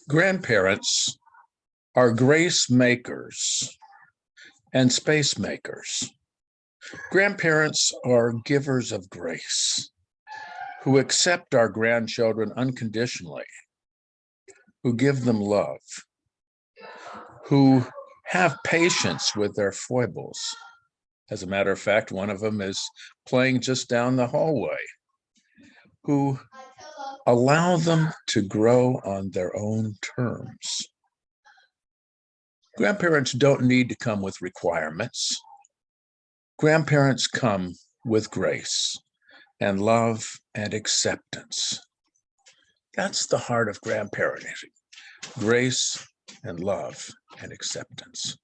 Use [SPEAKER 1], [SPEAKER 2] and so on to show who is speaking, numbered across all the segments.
[SPEAKER 1] Grandparents are grace makers and space makers. Grandparents are givers of grace who accept our grandchildren unconditionally, who give them love, who have patience with their foibles. As a matter of fact, one of them is playing just down the hallway, who allow them to grow on their own terms. Grandparents don't need to come with requirements. Grandparents come with grace and love and acceptance. That's the heart of grandparenting, grace and love and acceptance.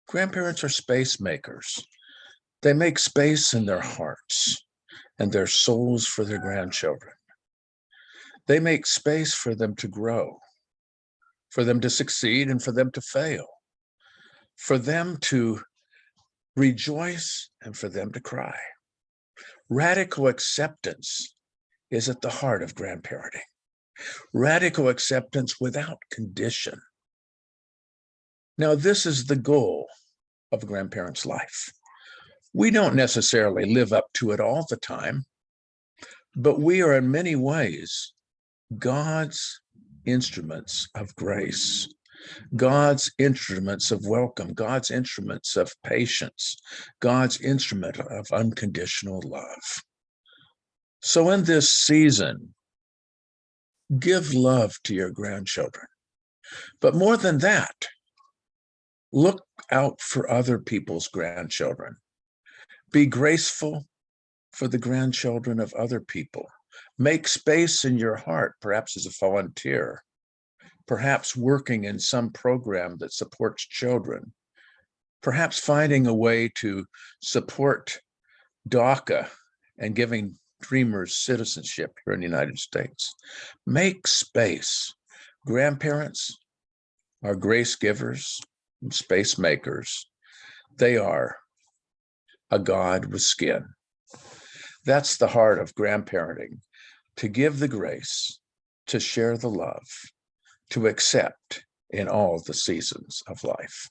[SPEAKER 1] Grandparents are space makers. They make space in their hearts and their souls for their grandchildren. They make space for them to grow, for them to succeed and for them to fail, for them to rejoice and for them to cry. Radical acceptance is at the heart of grandparenting. Radical acceptance without condition. Now, this is the goal of a grandparent's life. We don't necessarily live up to it all the time, but we are in many ways God's instruments of grace, God's instruments of welcome, God's instruments of patience, God's instrument of unconditional love. So in this season, give love to your grandchildren. But more than that, look out for other people's grandchildren. Be graceful for the grandchildren of other people. Make space in your heart, perhaps as a volunteer, perhaps working in some program that supports children, perhaps finding a way to support DACA and giving Dreamers citizenship here in the United States. Make space. Grandparents are grace givers and space makers. They are a God with skin. That's the heart of grandparenting, to give the grace, to share the love, to accept in all the seasons of life.